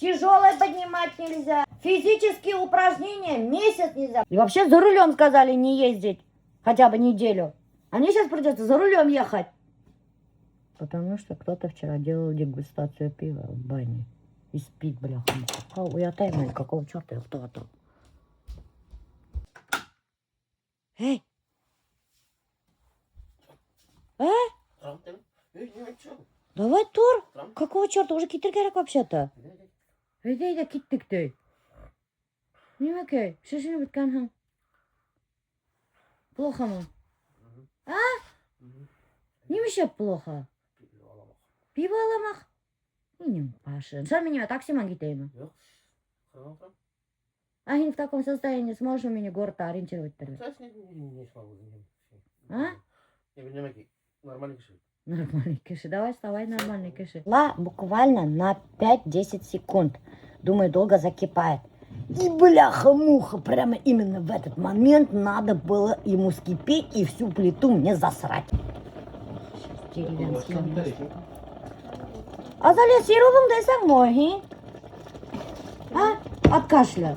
Тяжелое поднимать нельзя. Физические упражнения месяц нельзя. И вообще за рулем сказали не ездить хотя бы неделю. А мне сейчас придется за рулем ехать. Потому что кто-то вчера делал дегустацию пива в бане. И спит, бляха. Уятай, мать, какого черта я кто-то. Эй! Давай тур. Какого черта? Уже китер вообще-то. Эй, киттик ты. Не окей. Что-нибудь канхан. Плохо мы. А? Не вообще плохо. Пиво аламах. Не Паша. Что меня таксима гитейма? А в таком состоянии сможешь меня город ориентировать? Не смогу. А? Нормальный киши. Нормальный киши. Давай вставай, нормальный киши. Буквально на 5-10 секунд. Думаю, долго закипает. И бляха-муха, прямо именно в этот момент надо было ему скипеть и всю плиту мне засрать. Деревенский. А залез сиропом дай самой, а? От кашля.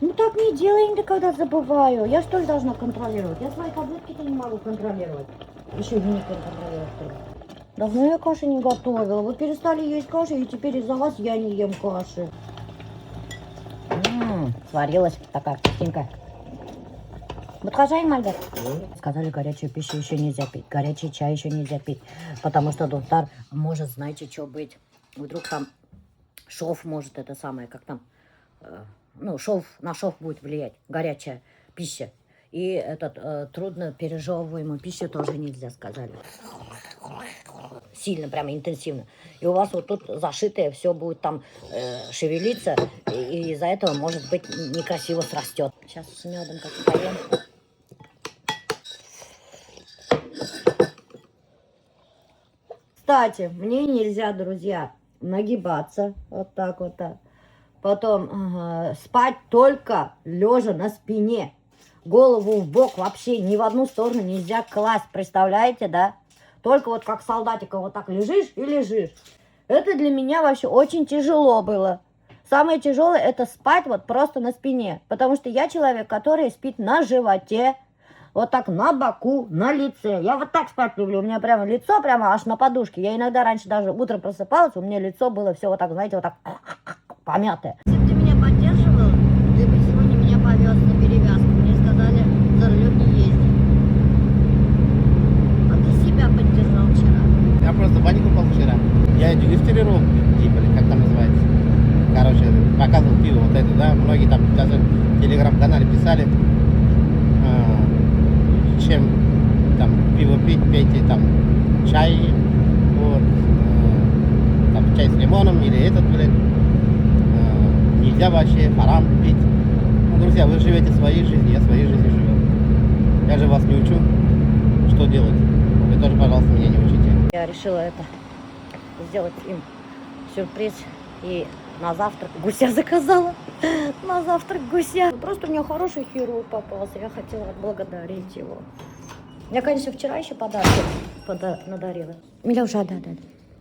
Ну так не делай никогда, забываю. Я что ли должна контролировать? Я свои таблетки-то не могу контролировать. Еще и не контролировать. Давно я каши не готовила. Вы перестали есть каши, и теперь из-за вас я не ем каши. Сварилась такая вкусненькая. Мальбек. Сказали, горячую пищу еще нельзя пить. Горячий чай еще нельзя пить. Потому что доктор может, знаете, что быть. Вдруг там шов может это самое, как там. Шов, на шов будет влиять. Горячая пища. И этот трудно пережевываемую пищу тоже нельзя, сказали. Сильно, прямо интенсивно. И у вас вот тут зашитое все будет там шевелиться. И из-за этого, может быть, некрасиво срастет. Сейчас с медом как поем. Кстати, мне нельзя, друзья, нагибаться. Вот так вот так. Потом спать только лежа на спине. Голову в бок вообще ни в одну сторону нельзя класть. Представляете, да? Только вот как солдатика вот так лежишь и лежишь. Это для меня вообще очень тяжело было. Самое тяжелое это спать вот просто на спине. Потому что я человек, который спит на животе. Вот так на боку, на лице. Я вот так спать люблю. У меня прямо лицо прямо аж на подушке. Я иногда раньше даже утром просыпалась, у меня лицо было все вот так, знаете, вот так помятое. Если бы ты меня поддерживал, ты бы сегодня меня повез на перевязку. Мне сказали, за рулем не ездить. А ты себя поддержал вчера. Я просто в бане купал вчера. Я дегустировал, типа, или как там называется. Короче, показывал пиво вот это, да. Многие там даже в телеграм-канале писали, чем там пиво пить, пейте там чай, вот, там чай с лимоном или этот, блин, нельзя вообще харам пить. Ну, друзья, вы живете своей жизнью, я своей жизнью живу. Я же вас не учу, что делать. Вы тоже, пожалуйста, меня не учите. Я решила это сделать им сюрприз и на завтрак гуся заказала. На завтрак гуся. Просто у меня хороший хирург попался. Я хотела отблагодарить его. Я, конечно, вчера еще подарки надарила. Миляуша, да.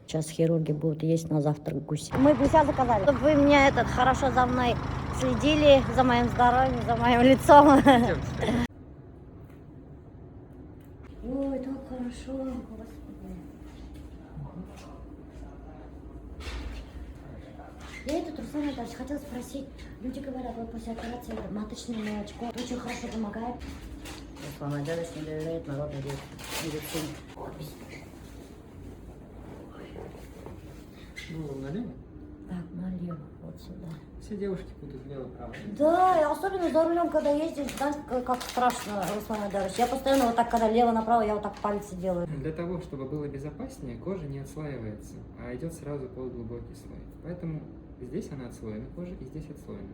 Сейчас хирурги будут есть на завтрак гуся. Мы гуся заказали. Чтобы вы меня хорошо за мной следили, за моим здоровьем, за моим лицом. Ой, так хорошо. Я этот Руслан даже хотела спросить. Люди говорят, вот после операции маточное молочко очень хорошо помогает. Руслан Айдарович не доверяет народной медицине. Ну, налево? Так, налево, вот сюда. Все девушки путают лево-право. Да, и особенно за рулем, когда ездишь, знаешь, как страшно, Руслан Айдарович. Я постоянно вот так, когда лево-направо, я вот так пальцы делаю. Для того, чтобы было безопаснее, кожа не отслаивается, а идет сразу под глубокий слой. Поэтому здесь она отслоена кожа, и здесь отслоена.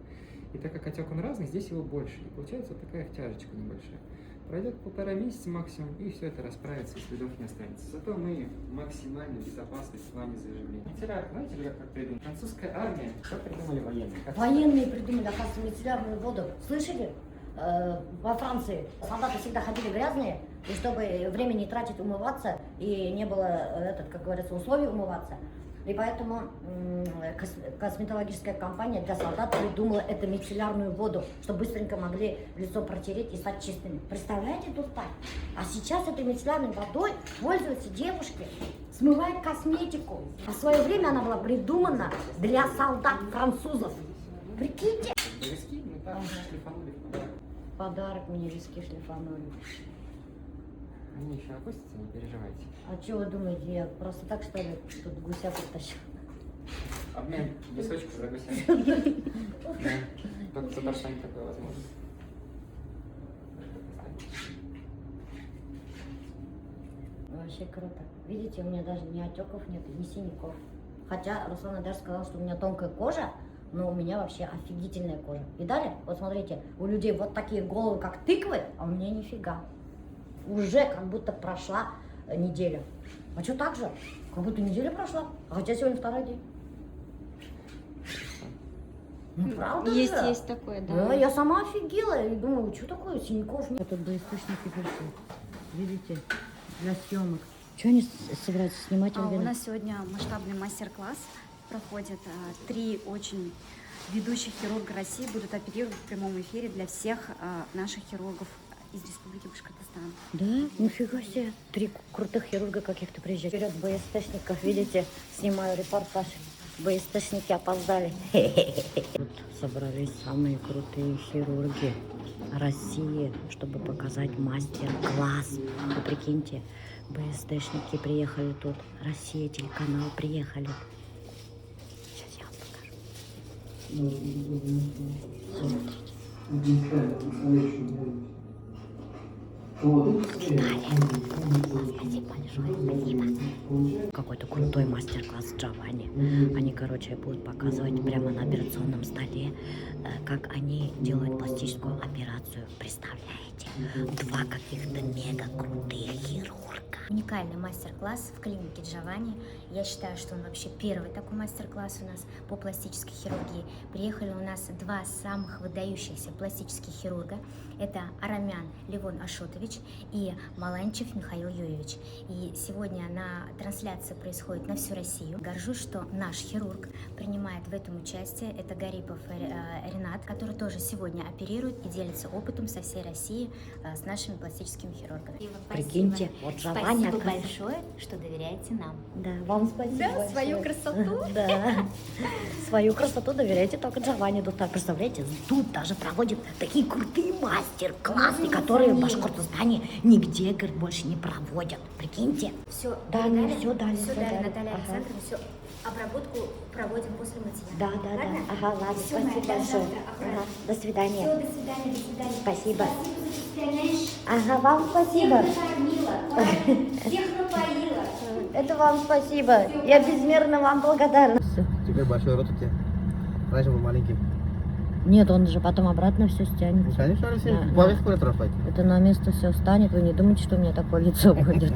И так как отек он разный, здесь его больше. И получается вот такая втяжечка небольшая. Пройдет 1,5 месяца максимум, и все это расправится, и следов не останется. Зато мы максимально безопасны в плане заживления. Вчера, знаете ли, как придумали? Французская армия, что придумали военные? Военные придумали, оказывается, мицеллярную воду. Слышали? Во Франции солдаты всегда ходили грязные, и чтобы времени тратить умываться, и не было, как говорится, условий умываться, И поэтому косметологическая компания для солдат придумала эту мицеллярную воду, чтобы быстренько могли лицо протереть и стать чистыми. Представляете, тут так? А сейчас этой мицеллярной водой пользуются девушки, смывают косметику. А в свое время она была придумана для солдат французов. Прикиньте. Виски мы так шлифанули в подарок. Подарок мне виски шлифанули. Они еще опустятся, не переживайте. А что вы думаете, я просто так, что ли, тут гуся подтащу? Обмен височков за гусями. Да. Только в Татарстане такое возможно. Вообще круто. Видите, у меня даже ни отеков нет, ни синяков. Хотя Руслана даже сказала, что у меня тонкая кожа, но у меня вообще офигительная кожа. Видали? Вот смотрите, у людей вот такие головы, как тыквы, а у меня нифига. Уже как будто прошла неделя. А что так же? Как будто неделя прошла. А хотя сегодня второй день. Ну, правда Есть, же? есть такое, да. Да, я сама офигела и думаю, что такое, синяков нет. Тут до источники пришли. Видите, для съемок. Что они собираются снимать? У нас сегодня масштабный мастер-класс проходит. 3 очень ведущих хирурга России будут оперировать в прямом эфире для всех наших хирургов из Республики Башкортостан. Да, нифига себе. 3 крутых хирурга каких-то приезжают. Вперед БСТшников, видите, снимаю репортаж. БСТшники опоздали. Тут собрались самые крутые хирурги России, чтобы показать мастер-класс. Вы прикиньте, БСТшники приехали тут, Россия, телеканал приехали. Сейчас я вам покажу. Смотрите. Спасибо большое, спасибо. Какой-то крутой мастер-класс Джованни. Они, короче, будут показывать прямо на операционном столе, как они делают пластическую операцию. Представляете? 2 каких-то мега крутых хирурга. Уникальный мастер-класс в клинике Джованни. Я считаю, что он вообще первый такой мастер-класс у нас по пластической хирургии. Приехали у нас 2 самых выдающихся пластических хирурга. Это Арамян Левон Ашотович и Маланчев Михаил Юрьевич. И сегодня трансляция происходит на всю Россию. Горжусь, что наш хирург принимает в этом участие. Это Гарипов Ренат, который тоже сегодня оперирует и делится опытом со всей России с нашими пластическими хирургами. Прикиньте, вот Джованни, Спасибо большое, что доверяете нам. Да, вам спасибо большое. Свою красоту. Да, свою красоту доверяйте только Джованни. Тут, представляете, тут даже проводят такие крутые мастер-классы, которые в Башкортостане нигде, говорит, больше не проводят. Прикиньте. Все, Дали, все дали. все дали, Наталья Ага. Александровна, все. Обработку проводим после мытья. Да. Ладно? Ага, ладно, Всё, спасибо Наталья, большое. завтра, аккуратно. Ага, до свидания. Все, до свидания, до свидания. Спасибо. Спасибо, что ты представляешь. Ага, вам спасибо. Всех накормила, всех напоила. Это вам спасибо. Я безмерно вам благодарна. Теперь большой рот у тебя. Раньше был маленький. Нет, он же потом обратно все стянет. Конечно, Алексей, Да, плавец да. скоро трафать. Это на место все встанет. Вы не думайте, что у меня такое лицо будет.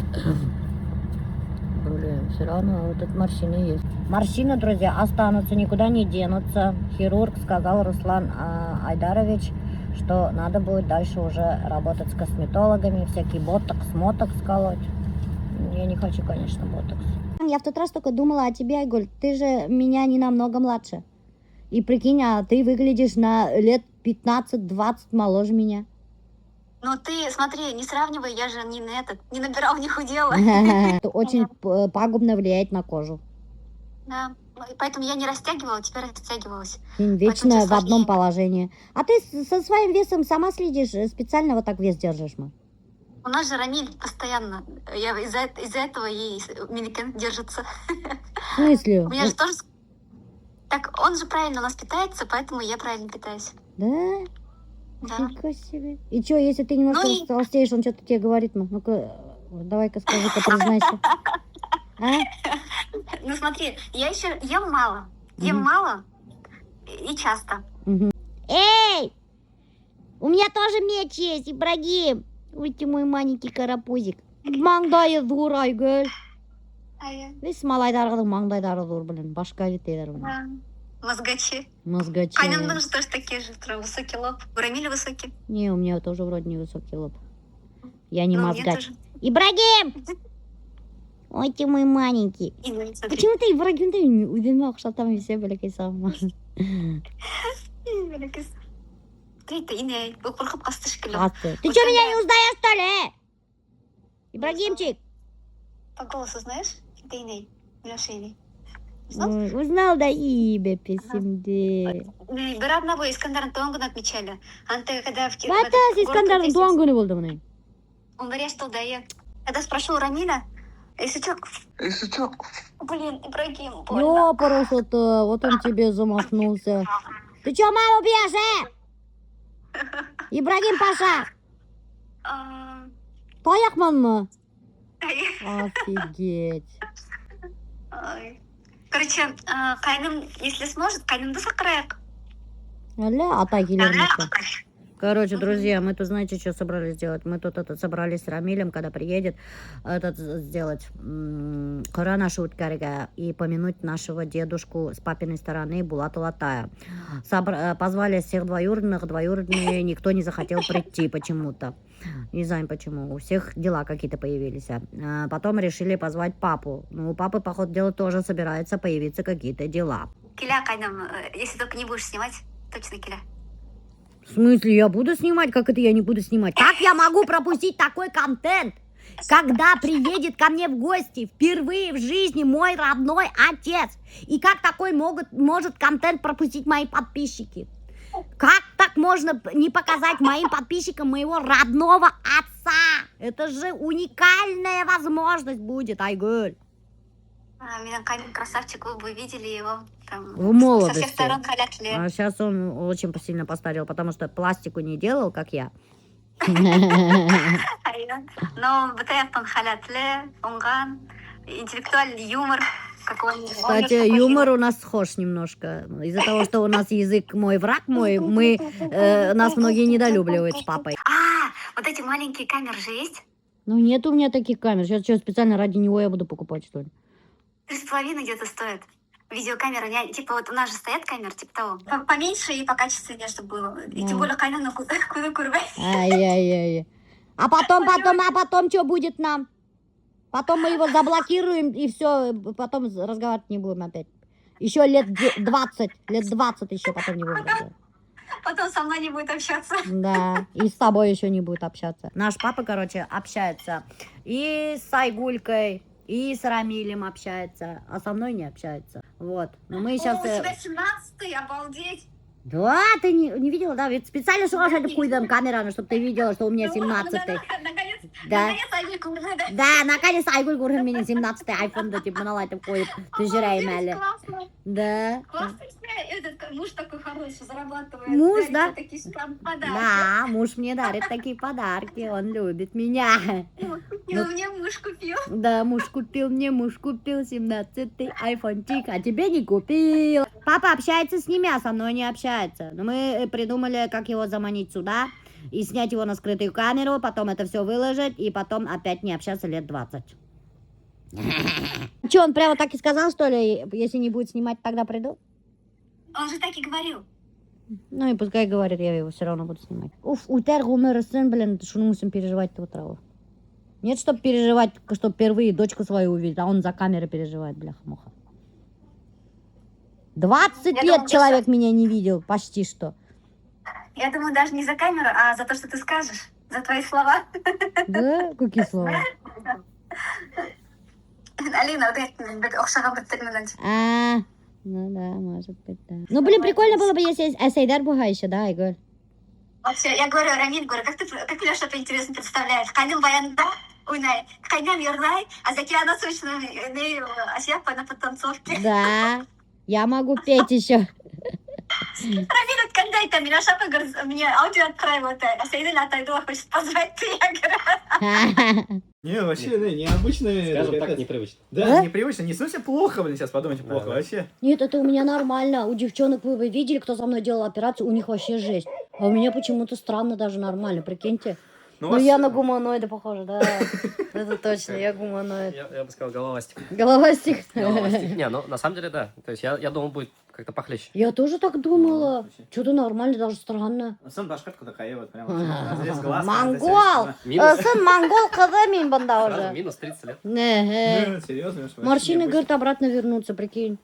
Блин, все равно вот эта морщины есть. Морщины, друзья, останутся, никуда не денутся. Хирург сказал Руслан Айдарович, что надо будет дальше уже работать с косметологами, всякий ботокс, мотокс колоть. Я не хочу, конечно, ботокс. Я в тот раз только думала о тебе, Айгуль. Ты же меня не намного младше. И прикинь, а ты выглядишь на лет 15-20 моложе меня. Ну ты, смотри, не сравнивай, я же не набирала, не худела. Это очень пагубно влияет на кожу. Да, поэтому я не растягивала, теперь растягивалась. Вечно тебе в одном сложнее. положении. А ты со своим весом сама следишь, специально вот так вес держишь, мы. У нас же Рамиль постоянно, из-за этого и Меликен держится. В смысле? У меня же тоже... Так, он же правильно у нас питается, поэтому я правильно питаюсь. Да? Да. Нифига себе. И что, если ты немножко Ну и- толстеешь, он что-то тебе говорит? Ну-ка, давай-ка скажи-ка, признайся. А? Ну смотри, я еще ем мало. Ем Мгм. мало и часто. Эй! У меня тоже меч есть, Ибрагим. Ой, ты мой маленький карапузик. Маңдайы зур, Айгүл. Весь малайдарға маңдайдары зур, блин. Башка витейлер. Да. Мозгачи. Мозгачи. Аня же тоже такие же, высокий лоб. У Рамиля высокий. Не, у меня тоже вроде невысокий лоб. Я не Ну, у меня мозгач. тоже. Ибрагим! Ой, ты мой маленький. Почему ты врагинды удемок, что там все были кисама? Ты что, меня не узнаешь, что ли? Ибрагимчик? По голосу знаешь? Это Иней, Милошейный. Узнал, да, имя песимде. Bir adına bu İskender'in doğum günü отмечали. Анты, когда в Бата, Искандар'ın doğum günü buldu bunu. Он вырезал, да, я. Когда спрошу у Рамиля, если чё... Блин, Ибрагим, больно. Ёпарасота, вот он тебе замахнулся. Ты чё, маму бьешь, Ибрагим Паша? А, Таяқманмы? Офигеть. ай. Короче, Кайным, если сможет, Кайнымды сакырайық. Аля, ата келермесін. Короче, друзья, мы тут, знаете, что собрались делать? Мы тут собрались с Рамилем, когда приедет, сделать Корана Шуткарига и помянуть нашего дедушку с папиной стороны Булата Латая. Позвали всех двоюродные никто не захотел прийти почему-то. Не знаю почему, у всех дела какие-то появились. Потом решили позвать папу. Ну, у папы, по ходу дела, тоже собираются появиться какие-то дела. Киля, Кайным, если только не будешь снимать, точно Киля. В смысле, я буду снимать? Как это я не буду снимать? Как я могу пропустить такой контент, когда приедет ко мне в гости впервые в жизни мой родной отец? И как такой может контент пропустить мои подписчики? Как так можно не показать моим подписчикам моего родного отца? Это же уникальная возможность будет, Айгуль. Меня Кайным красавчик, вы бы видели его там В молодости. со всех сторон халятли. А сейчас он очень сильно постарел, потому что пластику не делал, как я. Но БТФ он халятли, онган, интеллектуальный юмор. Кстати, юмор у нас схож немножко. Из-за того, что у нас язык мой враг мой, нас многие недолюбливают с папой. Вот эти маленькие камеры же есть? Ну нет у меня таких камер. Сейчас что, специально ради него я буду покупать, что ли? 3,5 где-то стоит. Видеокамера, типа вот у нас же стоят камеры, типа того. Поменьше и покачественнее, чтобы было. И тем более Кайным куда курвай. Ай-яй-яй. А потом что будет нам? Потом мы его заблокируем и все, потом разговаривать не будем опять. Еще лет 20 еще потом не будем разговаривать. Потом со мной не будет общаться. Да, и с тобой еще не будет общаться. Наш папа, короче, общается и с Айгулькой, и с Рамилем общается, а со мной не общается. Вот. Но мы сейчас... О, у тебя 17-й, обалдеть. Да, ты не видела, да? Ведь специально шла эту куйдам камерами, чтобы ты видела, что у меня 17-й. Да. Да, наконец Айгуль Гурхан меня 17-й айфон, да, типа, налайтып коюп, түжірәймәлі. Да. Классно, этот муж такой хороший, зарабатывает. Муж, да? Такие подарки. Да, муж мне дарит такие подарки, он любит меня. И мне муж купил. Да, муж купил 17-й айфончик, а тебе не купил. Папа общается с ними, а со мной не общается. Но мы придумали, как его заманить сюда и снять его на скрытую камеру, потом это все выложить, и потом опять не общаться лет 20. Че, он прямо так и сказал, что ли? Если не будет снимать, тогда приду? Он же так и говорил. Ну и пускай говорит, я его все равно буду снимать. Уф, утер гумер сын, блин, шуну мусим переживать-то утро. Нет, чтобы переживать, чтобы впервые дочку свою увидеть, а он за камерой переживает, бляха-муха. 20 лет думаю, человек меня не видел, почти что. Я думаю, даже не за камеру, а за то, что ты скажешь. За твои слова. Да? Какие слова? Алина, вот я охшаған бір тілмеден. Ну да, может быть, да. Ну, блин, прикольно было бы, если Асайдар Буга еще, да, Игорь? Вообще, я говорю, Рамиль, говорю, как ты что-то интересно представляешь? Кайным баянда, уйнай, Кайным ернай, а Заки она сущно, Асияпа на подтанцовке. Да, я могу петь еще. Рамиль, откандай там, Мирошапа, говорит, мне аудио отправил, а Сайдин отойду, хочет позвать ты, я говорю. Не, вообще, да, необычно. Скажем так, непривычно. Да, А? непривычно. Не совсем плохо, блин, сейчас подумайте, плохо Да. вообще. Нет, это у меня нормально. У девчонок вы видели, кто со мной делал операцию, у них вообще жесть. А у меня почему-то странно, даже нормально, прикиньте. Ну, Ну, я на гуманоида похожа, да. Это точно, я гуманоид. Я бы сказал головастик. Головастик. Головастик. Не, ну на самом деле да. То есть я думал, будет как-то похлеще. Я тоже так думала. Что-то нормально, даже странно. Сын башкатка такая вот, прям разрез глаз. Монгол! Минус. Сын монгол казамин банда Сразу уже. минус 30 лет. Не, Серьезно? морщины, говорит, обратно вернутся, прикинь.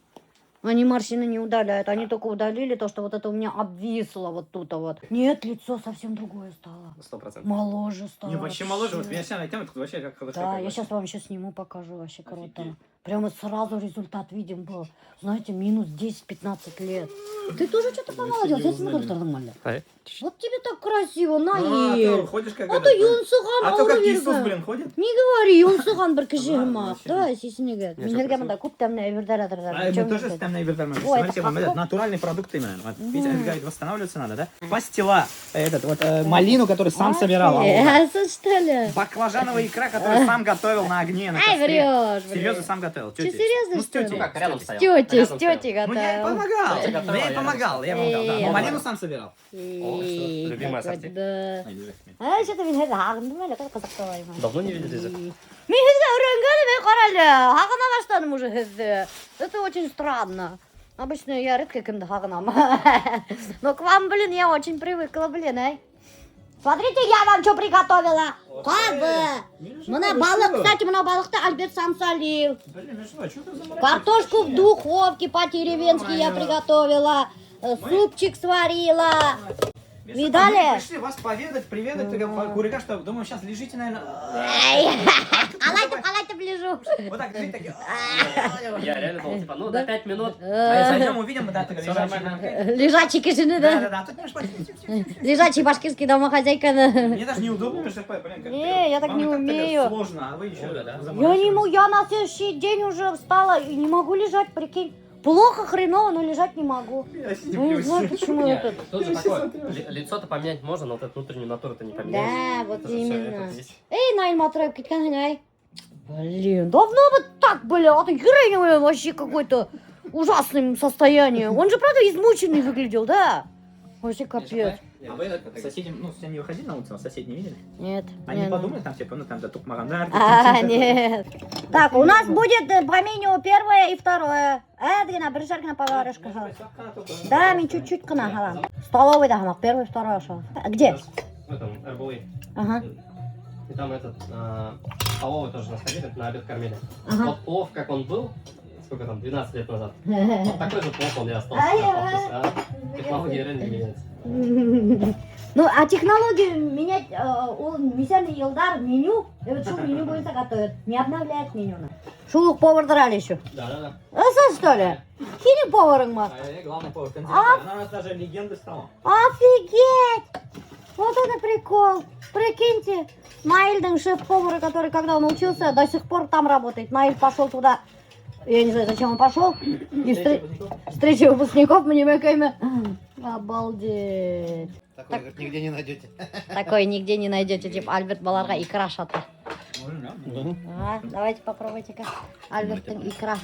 Они морщины не удаляют, они только удалили то, что вот это у меня обвисло вот тут вот. Нет, лицо совсем другое стало. 100%. Моложе стало. Не, вообще моложе, вот меня сейчас тема, вообще как хорошо. Да, я сейчас вам еще сниму, покажу, вообще круто. Прямо сразу результат видим был. Знаете, минус 10-15 лет. Ты тоже что-то помолодел, я смотрю, что нормально. Вот тебе так красиво, на А ел. ты ходишь как А этот, то Юнсухан, А то как алгы Иисус, берген. блин, ходит. Не говори, Юнсухан бір кішігіма. вообще. Да, сесінеге. Я Мен что, келген красиво? мында көп тәміне әвердер А мы тоже с темной вердальной. Ой, Смотрите, это вам этот как? натуральный продукт именно. Вот, видите, они говорят, восстанавливаться надо, да? Пастила, этот вот малину, который сам собирал. Что ли? Баклажановая икра, которую сам готовил на огне, на Ай, костре. врешь, блин. Серьезно, сам готовил. Че, Тетей. серьезно, Ну, с что ли? тетей. Ну как, рядом стоял. Тетя, Рядом с стоял. тетей Ну, я ей готовил. помогал. Тетя готовила, Я ей я помогал, да. Эй, Но малину сам собирал. Ей, любимая так сорти. вот, да. А, что-то мен хәзер ағындым әлі, қызықты олаймын. Давно не виделись. Мен хәзер үйренгенім, мен қарайлы, ағына баштадым уже хәзер. Это очень странно. Обычно я редко кімді ағынам. Но к вам, блин, я очень привыкла, блин, ай. Смотрите, я вам что приготовила. Қазы. Мына балық, кстати, мына балықты Альберт сам солил. Блин, ну что ты за Картошку в духовке по-деревенски я приготовила. Супчик сварила. Видали? Мы пришли вас поведать, приведать, курика, что думаю, сейчас лежите, наверное. Алайте лежу. Вот так лежите, такие. Я реально думал, типа, ну до 5 минут. Зайдем, увидим, да, так Всё нормально. Лежачий кишины, да? Да. Тут немножко. Лежачий башкирский домохозяйка. Мне даже неудобно, между прочим, блин, как Не, я так вам не и так умею. Сложно, а вы еще Оля, да? Я не могу, я на следующий день уже встала и не могу лежать, прикинь. Плохо, хреново, но лежать не могу. Я Ну, не знаю, почему Нет, это. тут же такое. Лицо-то поменять можно, но вот эту внутреннюю натуру-то не поменяешь. Да, вот Это же всё, именно. это здесь. Эй, Наиль Матраев, кеткен, Блин, давно бы так были, а ты Гриневый вообще какой-то ужасным состоянием. Он же, правда, измученный выглядел, да? Вообще капец. А вы соседям, ну, все не выходили на улицу, а соседи не видели? Нет. Они не, подумали там, типа, ну, там, да, тук магандар. нет. Так, у нас будет по меню первое и второе. Эдгина, бришаркина поварышка. Да, мне чуть-чуть канахала. Столовый дамок, первый, второй шел. Где? В этом RBA. Ага. И там этот столовый тоже нас ходили, на обед кормили. Ага. Вот плов, как он был, сколько там, 12 лет назад. Вот такой же плов он и остался. Технологии реально не меняются. Ну, а технологию менять, он месяный елдар меню, и вот что меню будет готовить, не обновляет меню. Шулук повар драли еще. Да. А что ли? Хини поваром ма. Главный повар, она у нас даже легендой стала. Офигеть! Вот это прикол. Прикиньте, Наильден шеф-повар, который когда он учился, до сих пор там работает. Наиль пошел туда, я не знаю, зачем он пошел. И встреча выпускников, мне имя. Обалдеть. Такой, говорит, нигде не найдете. Такое нигде не найдете, типа Альберт Баларга икра шата. Давайте попробуйте-ка. Альберт икра.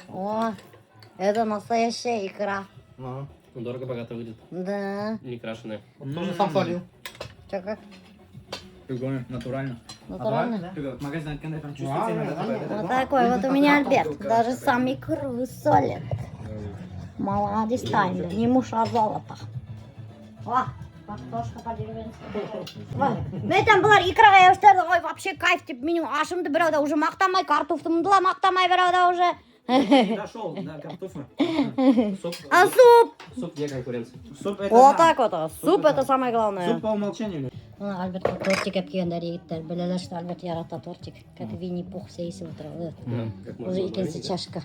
О, это настоящая икра. Ну, дорого-богато выйдет. Да. Не крашеная. Он тоже сам солил. Че как? Прикольно, натурально. Натурально? Магазин Кенде прям чувствительно. Вот такой вот у меня Альберт. Даже сам икру солит. Молодец, Таня. Не муж, а золото. О, картошка по-деревенски. Мен там бұлар икраға ебіштерді, ой, вообще кайф деп менің ашымды біреуді уже мақтамай, картофтымды ла мақтамай біреуді уже. Дошел до картофеля. А суп? Суп не конкуренция. Суп это Вот да. так вот. Суп это самое главное. Суп по умолчанию. Альберт тортик әпкендер егіттер. Білелер, что Альберт ярата тортик. Как Винни-Пух сейсі отырады. Уже икенсі чашка.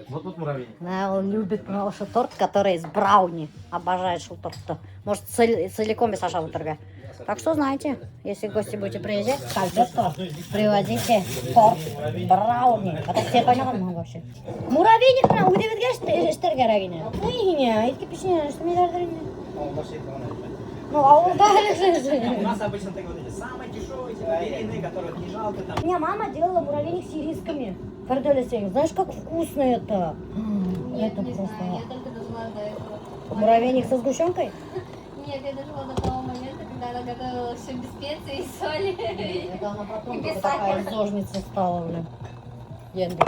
Вот тут муравейник. Да, он любит что торт, который из брауни. Обожает шел торт. Может, целиком без Саша выторга. Так что знаете, если гости будете приезжать к Альберту, привозите торт брауни. Это все поняли вообще. Муравейник на удивит штергерагине. Не, эти печенья, что миллиардеры. Ну, а он У нас обычно так вот эти самые дешевые, типа которых не жалко там. У меня мама делала муравейник с ирисками. Ферделесень. Знаешь, как вкусно это? Это просто... Я только дожила до этого. Муравейник со сгущенкой? Нет, я дожила до того момента, когда она готовила все без специй и соли. Это она потом И без только такая сахара. зожница стала, блин.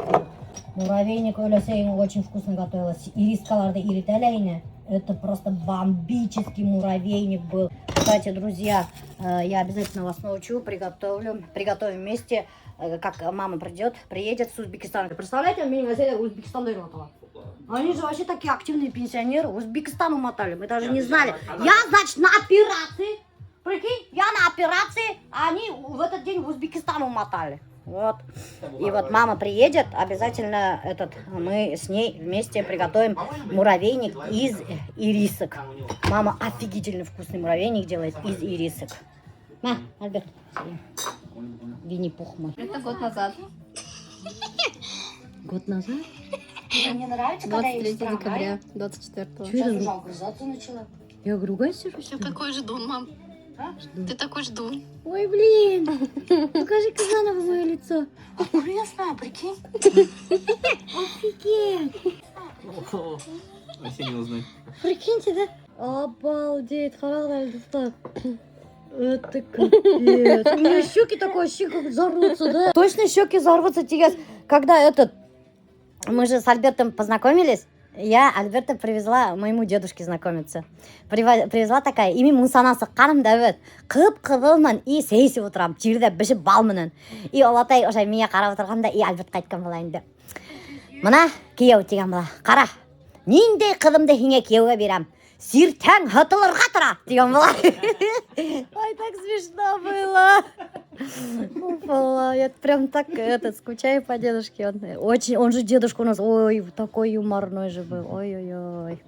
Муравейник Оля очень вкусно готовилась. Ирискаларды ириталяйне. Это просто бомбический муравейник был. Кстати, друзья, я обязательно вас научу, приготовим вместе, как мама приедет с Узбекистана. Представляете, меня возили в Узбекистан до этого. Они же вообще такие активные пенсионеры. В Узбекистан умотали, мы даже не знали. Я, значит, на операции. Прикинь, я на операции, а они в этот день в Узбекистан умотали. Вот. И вот мама приедет, обязательно мы с ней вместе приготовим муравейник из ирисок. Мама офигительно вкусный муравейник делает из ирисок. На, Альберт, Винни-Пух мой. Это год назад. Год назад? Мне нравится, когда я 23 декабря 24-го. Чё это? уже огрызаться начала. Я ругаюсь что ли? Такой ждун, мам. Ты такой ждун. Ой, блин, покажи-ка заново мое лицо. Интересно, прикинь. Офигеть. Вообще не узнай. Прикиньте, да? Обалдеть, халал. Это капец. У меня щеки такой как взорвутся, да? Точно щеки взорвутся, тигас. Когда мы же с Альбертом познакомились, я Альберта привезла моему дедушке знакомиться. Привезла такая, ими мусанасы қарым дәует. Қып-қыбылмын, и сейсіп отырам, жерде бішіп балмынын. И олатай ошай меня қарап отырғанда, и Альбертқа айтқан болайын деп. Мына күйеу деген бола, қара, нендей қылымды хиңе күйеуге берем. Сиртәң хатылырға тұра, деген бола. Ой, так смешно было. Уфала, я прям так скучаю по дедушке. Он же дедушка у нас, ой, такой юморной же был. Ой-ой-ой.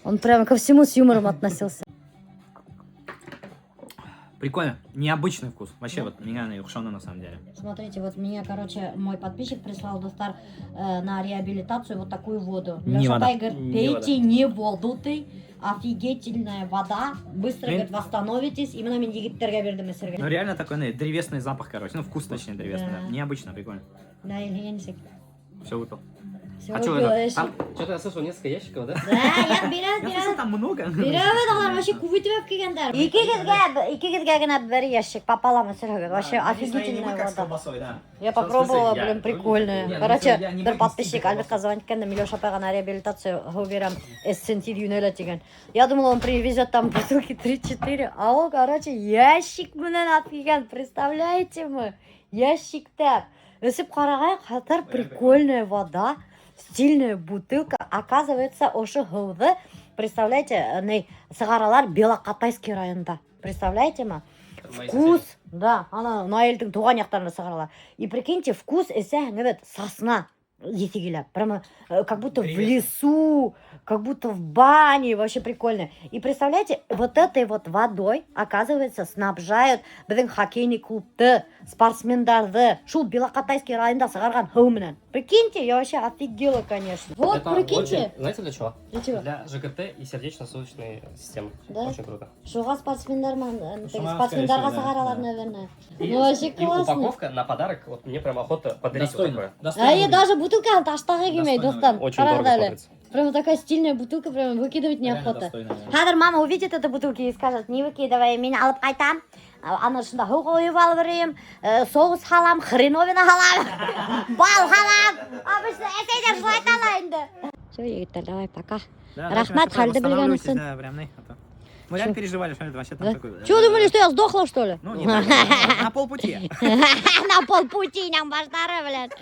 Он прям ко всему с юмором относился. Прикольно. Необычный вкус. Вообще, вот меня ухшено на самом деле. Смотрите, вот мне, мой подписчик прислал достар на реабилитацию вот такую воду. Не Леша вода. Тайгер, пейте не воду ты. Офигительная вода. Быстро, говорит, восстановитесь. Именно мен егеттерге бердім эсерге. Ну реально такой древесный запах, короче. Ну вкус точнее древесный. Да. Да. Необычно, прикольно. Да, я не sé. Все выпил. Все, А чё это? Там- Что-то я слышал несколько ящиков, да? Да, я Я слышал, там много. Беремін олар вообще көбейтіп келгендер. Екі кезге гына бір ящик пополам эсерге. Вообще офигительная вода. Я попробовала, блин, прикольная. Короче, бір подписчик Альбертқа звонит екен, Милеша апайға на реабилитацию берем эссентиль юнеле деген. Я думала, он привезет там бутылки 3-4, а он, короче, ящик менен алып келген. Представляете мы? Ящиктер. Өсіп қарағай, қатар прикольная вода. Стильная бутылка. Оказывается, ошо гылды. Представляете, сыгаралар Белокатайский районда. Представляете, ма? Вкус, да, она на эльтің туған яқтарында сыгаралар. И прикиньте, вкус сосна. Ефигеля. Прямо как будто в лесу, как будто в бане. Вообще прикольно. И представляете, вот этой вот водой, оказывается, снабжают біздің хоккейный клубты, спортсмендарды. Шул Белокатайский районда сыгарған хауменен. Прикиньте, я вообще офигела, конечно. Вот, Это прикиньте. очень, знаете для чего? Для чего? Для ЖКТ и сердечно-сосудистой системы. Да? Очень круто. Шуға спортсмендарға скорее всего, да. сыгаралар, наверное. И, Ну, вообще и классно. упаковка на подарок, вот мне прям охота подарить вот такое. А я даже бутылка таштағы келмей, достан. Очень дорого смотрится. Прямо такая стильная бутылка, прям выкидывать неохота. Қазір мама увидит эту бутылку и скажет, не выкидывай, мен алып қайтам. Ана шында хуқ ойып алып берем, соғыс халам, хреновина халам, бал халам. Обычно эсейдер жылай тала енді. Все, егеттер, давай, пока. Да, Рахмат, халді білген үшін. Да, прям мы реально переживали, что это вообще там такой. Чего думали, что я сдохла, что ли? Ну, не так. На полпути. На полпути нам баштары, блядь.